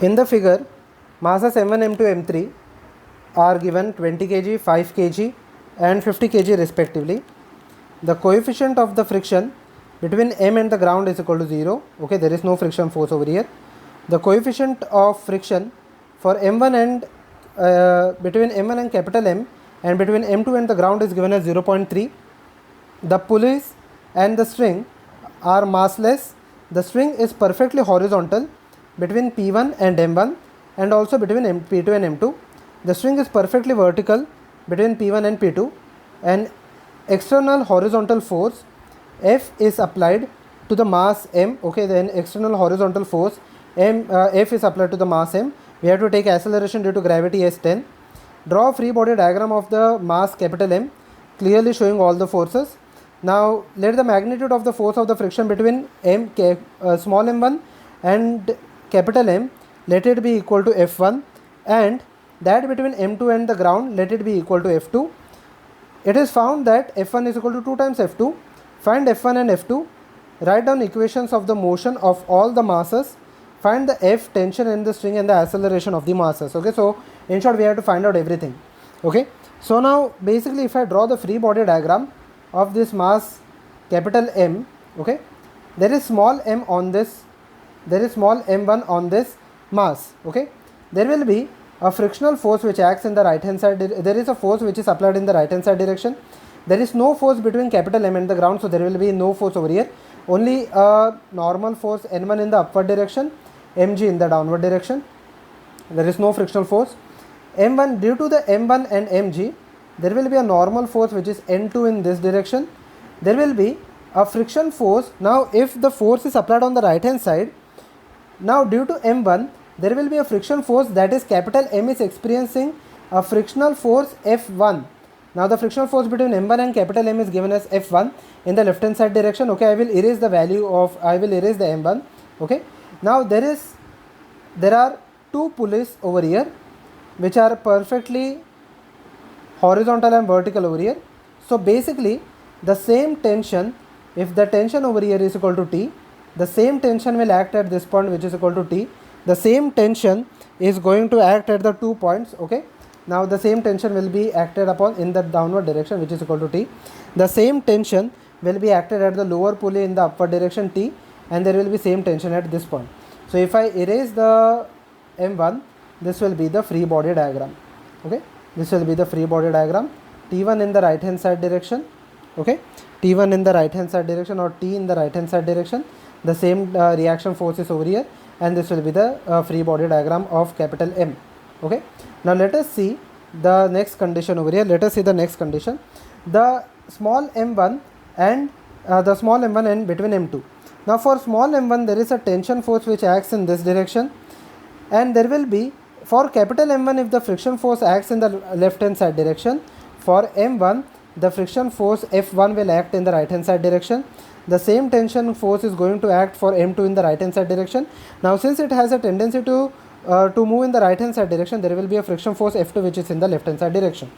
In the figure, masses M1, M2, M3 are given 20 kg, 5 kg and 50 kg respectively. The coefficient of the friction between M and the ground is equal to 0. Okay, there is no friction force over here. The coefficient of friction for M1 and between M1 and capital M and between M2 and the ground is given as 0.3. The pulleys and the string are massless. The string is perfectly horizontal between P1 and M1 and also between P2 and M2. The string is perfectly vertical between P1 and P2. An external horizontal force F is applied to the mass M. Okay, then external horizontal force F is applied to the mass M. We have to take acceleration due to gravity as 10. Draw a free body diagram of the mass capital M, clearly showing all the forces. Now let the magnitude of the force of the friction between small m1 and capital M, let it be equal to F1, and that between M2 and the ground, let it be equal to F2. It is found that F1 is equal to 2 times F2. Find F1 and F2. Write down equations of the motion of all the masses. Find the F, tension in the string and the acceleration of the masses. Okay, so in short we have to find out everything. Okay, so now basically if I draw the free body diagram of this mass capital M, okay, there is small m on this, there is small m1 on this mass. Okay, there will be a frictional force which acts in the right hand side. There is a force which is applied in the right hand side direction. There is no force between capital M and the ground, so there will be no force over here. Only a normal force N1 in the upward direction, mg in the downward direction. There is no frictional force. M1, due to the M1 and mg, there will be a normal force which is N2 in this direction. There will be a friction force. Now if the force is applied on the right hand side, now due to M1 there will be a friction force, that is capital M is experiencing a frictional force F1. Now the frictional force between M1 and capital M is given as F1 in the left hand side direction. Okay, I will erase the value of, I will erase the M1. Okay, now there are two pulleys over here which are perfectly horizontal and vertical over here. So basically the same tension, if the tension over here is equal to T, the same tension will act at this point which is equal to T. The same tension is going to act at the 2 points. Okay, now the same tension will be acted upon in the downward direction which is equal to T. The same tension will be acted at the lower pulley in the upward direction T, and there will be same tension at this point. So if I erase the M1, this will be the free body diagram. Okay, this will be the free body diagram. T1 in the right hand side direction. Okay, T1 in the right hand side direction, or T in the right hand side direction. The same reaction force is over here, and this will be the free body diagram of capital M. Okay, now let us see the next condition over here. Let us see the next condition. The small m1 and between m2. Now for small m1 there is a tension force which acts in this direction, and there will be, for capital M1, if the friction force acts in the left hand side direction, for M1 the friction force F1 will act in the right hand side direction. The same tension force is going to act for M2 in the right hand side direction. Now since it has a tendency to move in the right hand side direction, there will be a friction force F2 which is in the left hand side direction.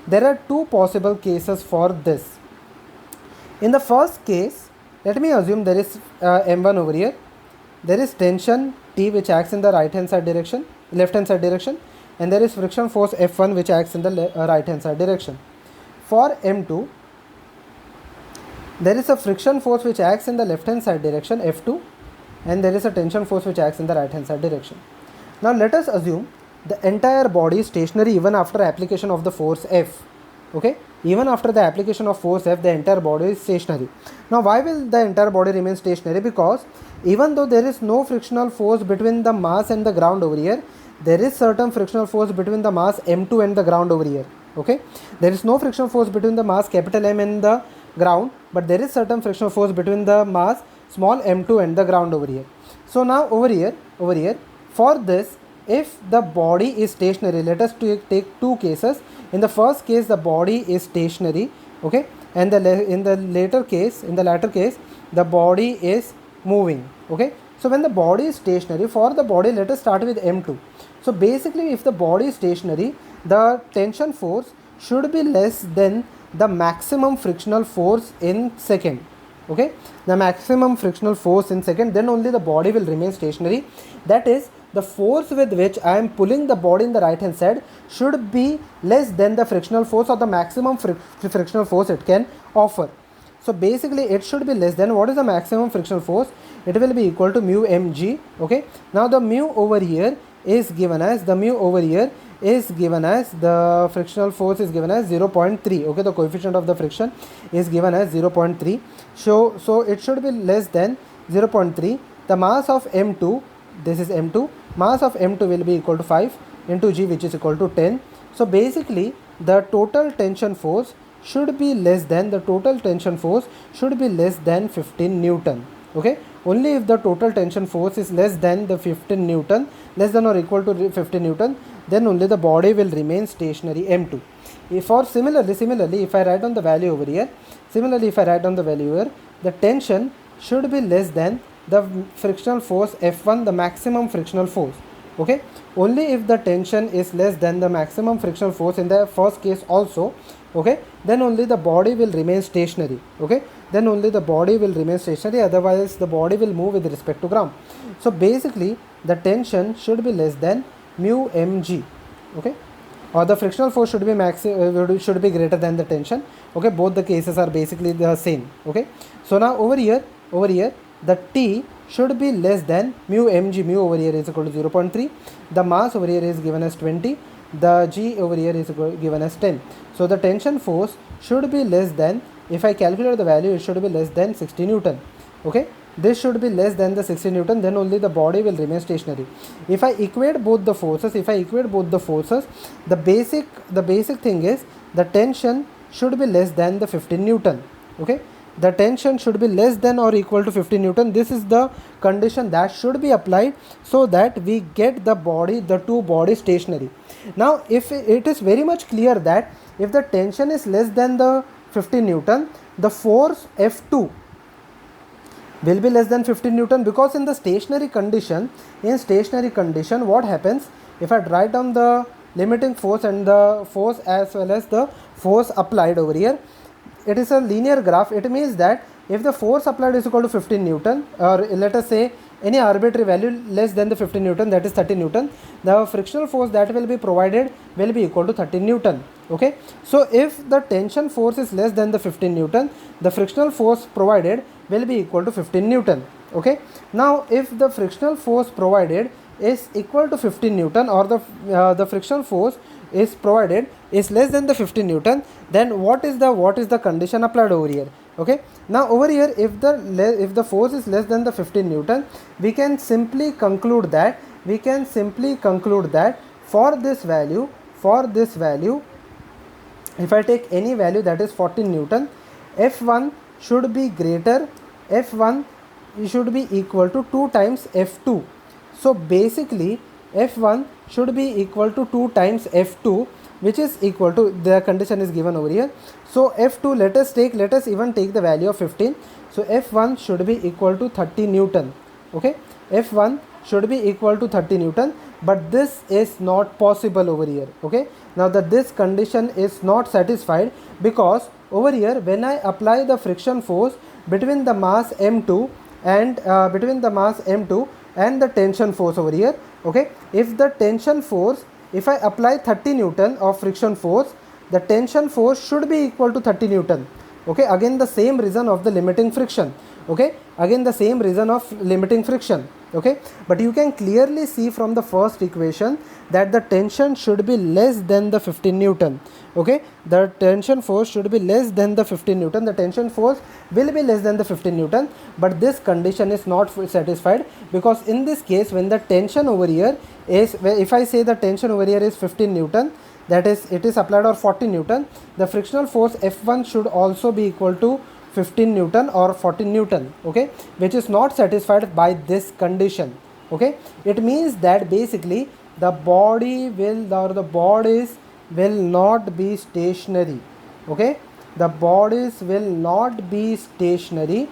There are two possible cases for this. In the first case, let me assume there is M1 over here. There is tension T which acts in the right hand side direction, left hand side direction, and there is friction force F1 which acts in the right hand side direction. For M2, there is a friction force which acts in the left hand side direction F2, and there is a tension force which acts in the right hand side direction. Now let us assume the entire body is stationary even after application of the force F. Okay, even after the application of force F, the entire body is stationary. Now why will the entire body remain stationary? Because even though there is no frictional force between the mass and the ground over here, there is certain frictional force between the mass M2 and the ground over here. Okay, there is no frictional force between the mass capital M and the ground, but there is certain frictional force between the mass small m2 and the ground over here. So now over here for this, if the body is stationary, let us take two cases. In the first case the body is stationary, okay, and in the latter case the body is moving. Okay, so when the body is stationary, for the body let us start with M2. So basically if the body is stationary, the tension force should be less than the maximum frictional force in second. okay, the maximum frictional force in second, then only the body will remain stationary. That is, the force with which I am pulling the body in the right hand side should be less than the frictional force or the maximum frictional force it can offer. So basically it should be less than, what is the maximum frictional force? It will be equal to mu mg. Okay, now the mu over here is given as, the frictional force is given as 0.3. okay, the coefficient of the friction is given as 0.3. So it should be less than 0.3. The mass of m2, this is m2, mass of m2 will be equal to 5 into g, which is equal to 10. So basically the total tension force should be less than, 15 Newton. Okay, only if the total tension force is less than the 15 Newton, less than or equal to 15 Newton, then only the body will remain stationary, m2. Similarly, if I write down the value over here, the tension should be less than the frictional force F1, the maximum frictional force. Okay, only if the tension is less than the maximum frictional force in the first case also, okay, then only the body will remain stationary. Okay, otherwise the body will move with respect to ground. So basically the tension should be less than mu mg. Okay, or the frictional force should be greater than the tension. Okay, both the cases are basically the same. Okay, so now over here the T should be less than mu mg. Mu over here is equal to 0.3. the mass over here is given as 20, the g over here is given as 10. So the tension force should be less than, if I calculate the value, it should be less than 60 Newton. Okay, this should be less than the 60 Newton, then only the body will remain stationary. If I equate both the forces, the basic thing is the tension should be less than the 15 Newton. Okay, the tension should be less than or equal to 15 Newton. This is the condition that should be applied so that we get the two bodies stationary. Now if it is very much clear that if the tension is less than the 15 Newton, the force F2 will be less than 15 Newton, because in stationary condition, what happens, if I write down the limiting force and the force as well as the force applied over here, it is a linear graph. It means that if the force applied is equal to 15 Newton, or let us say any arbitrary value less than the 15 Newton, that is 30 Newton, the frictional force that will be provided will be equal to 30 Newton. Okay, so if the tension force is less than the 15 Newton, the frictional force provided will be equal to 15 Newton. Okay, now if the frictional force provided is equal to 15 Newton, or the frictional force is provided is less than the 15 Newton, then what is the condition applied over here? Okay, now over here, if the force is less than the 15 Newton, we can simply conclude that for this value, if I take any value that is 14 Newton, F1 should be equal to 2 times F2. So basically F1 should be equal to 2 times F2, which is equal to, the condition is given over here. So F2, let us even take the value of 15. So F1 should be equal to 30 Newton. Okay, F1 should be equal to 30 Newton, but this is not possible over here. Okay, now this condition is not satisfied, because over here when I apply the friction force between the mass m2 and the tension force over here, okay, if I apply 30 Newton of friction force, the tension force should be equal to 30 Newton. Okay, again the same reason of the limiting friction. Okay, okay, but you can clearly see from the first equation that the tension should be less than the 15 Newton. Okay, the tension force should be less than the 15 Newton. The tension force will be less than the 15 Newton, but this condition is not satisfied, because in this case, when the tension over here is, if I say the tension over here is 15 Newton, that is, it is applied, or 40 Newton, the frictional force F1 should also be equal to 15 Newton or 14 Newton. Okay, which is not satisfied by this condition. Okay, it means that basically the bodies will not be stationary. Okay, the bodies will not be stationary.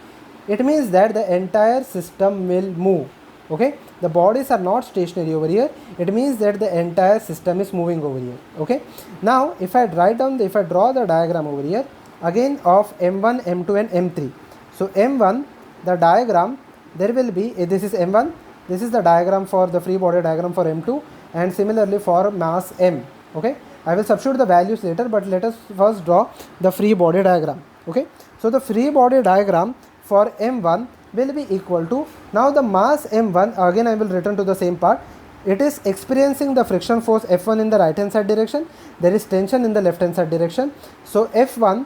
It means that the entire system will move. Okay, the bodies are not stationary over here. It means that the entire system is moving over here. Okay, now if I draw the diagram over here again of M1, M2 and M3. So M1, the diagram, there will be, this is M1, this is the diagram for the free body diagram for M2, and similarly for mass M. Okay, I will substitute the values later, but let us first draw the free body diagram. Okay, so the free body diagram for M1 will be equal to, now the mass M1, again I will return to the same part. It is experiencing the friction force F1 in the right hand side direction, there is tension in the left hand side direction. So F1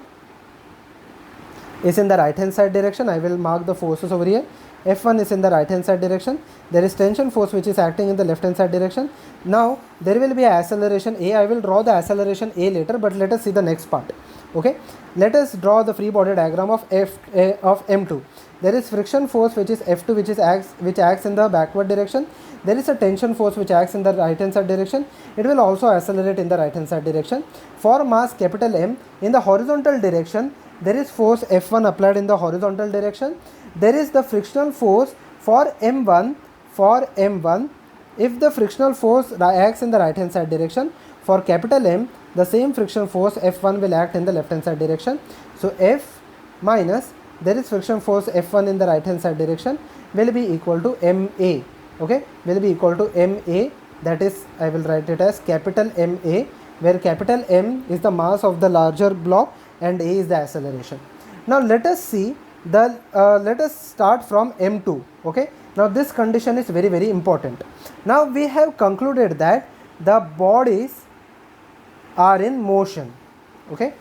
is in the right hand side direction, I will mark the forces over here. F1 is in the right hand side direction, there is tension force which is acting in the left hand side direction. Now there will be a acceleration A, I will draw the acceleration A later, but let us see the next part. Okay, let us draw the free body diagram of M2. There is friction force which is F2 which acts in the backward direction. There is a tension force which acts in the right hand side direction. It will also accelerate in the right hand side direction. For mass capital M, in the horizontal direction, there is force F1 applied in the horizontal direction. There is the frictional force for M1. If the frictional force acts in the right hand side direction, for capital M, the same friction force F1 will act in the left hand side direction. So F minus, there is friction force F1 in the right hand side direction, will be equal to MA. Okay, will be equal to MA, that is, I will write it as capital MA, where capital M is the mass of the larger block and A is the acceleration. Now let us see the let us start from M2. Okay, now this condition is very, very important. Now we have concluded that the bodies are in motion. Okay,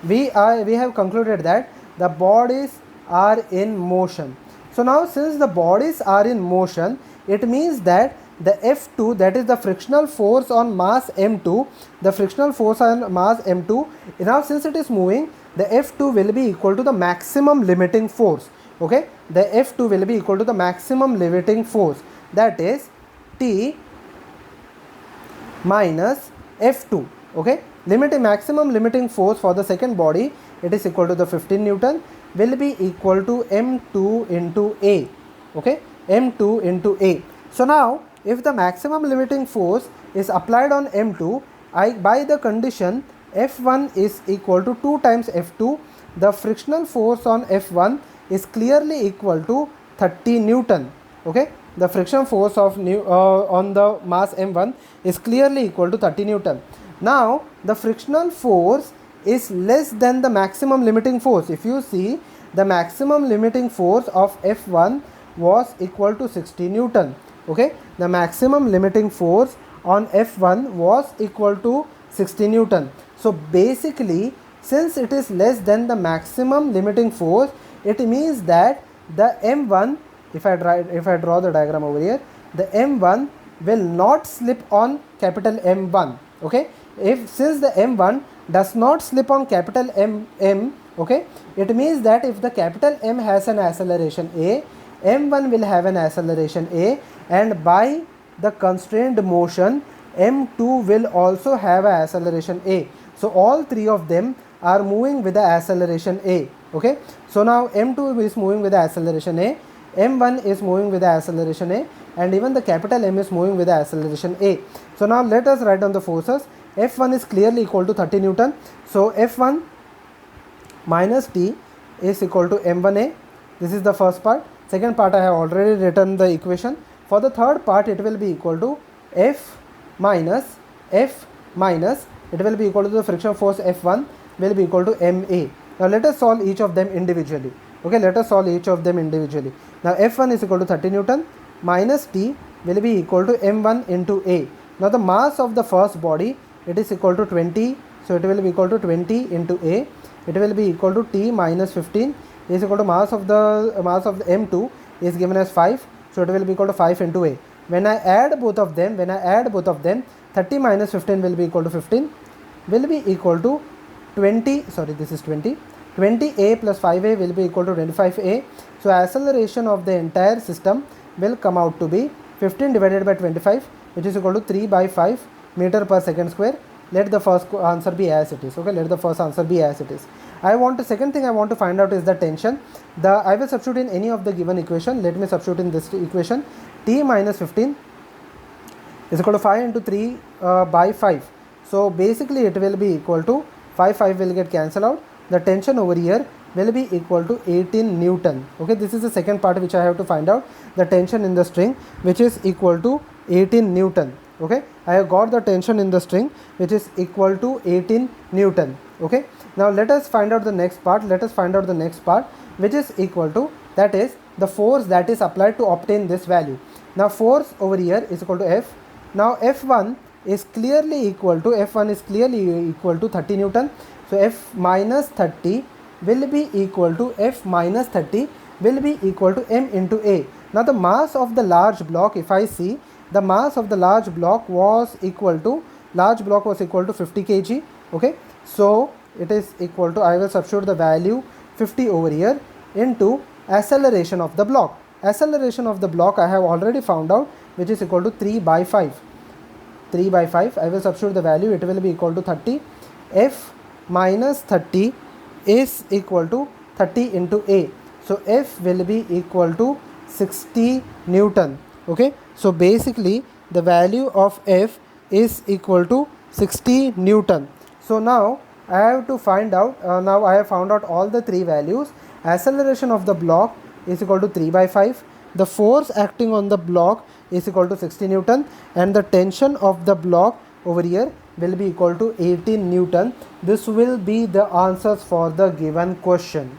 we have concluded that the bodies are in motion. So now since the bodies are in motion, it means that the F2, that is the frictional force on mass M2, the frictional force on mass M2, now since it is moving, the F2 will be equal to the maximum limiting force. Okay, the F2 will be equal to the maximum limiting force, that is T minus F2. Okay, maximum limiting force for the second body, it is equal to the 15 Newton, will be equal to M2 into A. Okay, M2 into A. So now if the maximum limiting force is applied on M2, by the condition F1 is equal to 2 times F2, the frictional force on F1 is clearly equal to 30 Newton. Okay, the friction force of on the mass M1 is clearly equal to 30 Newton. Now the frictional force is less than the maximum limiting force. If you see, the maximum limiting force of F1 was equal to 60 Newton. Okay, the maximum limiting force on F1 was equal to 60 Newton. So basically, since it is less than the maximum limiting force, it means that the M1, if I draw the diagram over here, the M1 will not slip on capital M1. Okay, since the M1 does not slip on capital M, okay, it means that if the capital M has an acceleration A, M1 will have an acceleration A, and by the constrained motion, M2 will also have an acceleration A. So all three of them are moving with the acceleration A. Okay, so now M2 is moving with the acceleration A, M1 is moving with the acceleration A, and even the capital M is moving with the acceleration A. So now let us write down the forces. F1 is clearly equal to 30 Newton. So F1 minus T is equal to M1A. This is the first part. Second part, I have already written the equation. For the third part, it will be equal to F minus, it will be equal to the friction force F1 will be equal to MA. Now let us solve each of them individually. Okay, let us solve each of them individually. Now F1 is equal to 30 Newton minus T will be equal to M1 into A. Now the mass of the first body, it is equal to 20. So it will be equal to 20 into A. It will be equal to T minus 15 is equal to mass of the M2 is given as 5. So it will be equal to 5 into A. When I add both of them, 30 minus 15 will be equal to 15, will be equal to 20, sorry, this is 20. 20A plus 5A will be equal to 25A. So acceleration of the entire system will come out to be 15 divided by 25, which is equal to 3 by 5 meter per second square. Let the first answer be as it is. Okay, let the first answer be as it is. Second thing I want to find out is the tension. I will substitute in any of the given equation. Let me substitute in this equation. T minus 15 is equal to 5 into 3 by 5. So basically it will be equal to 5 will get cancelled out. The tension over here will be equal to 18 Newton. Okay, this is the second part which I have to find out, the tension in the string, which is equal to 18 Newton. Okay, I have got the tension in the string which is equal to 18 Newton. Okay, now let us find out the next part. Let us find out the next part, which is equal to, that is the force that is applied to obtain this value. Now force over here is equal to F. Now F1 is clearly equal to 30 Newton. So F minus 30 will be equal to M into A. Now the mass of the large block, if I see, the mass of the large block was equal to 50 kg. Okay, so it is equal to, I will substitute the value 50 over here into acceleration of the block. Acceleration of the block I have already found out, which is equal to 3 by 5. I will substitute the value, it will be equal to 30. F minus 30 is equal to 30 into A. So F will be equal to 60 Newton. Okay, so basically the value of F is equal to 60 Newton. So now I have to find out, now I have found out all the three values. Acceleration of the block is equal to 3 by 5. The force acting on the block is equal to 60 Newton, and the tension of the block over here will be equal to 18 Newton. This will be the answers for the given question.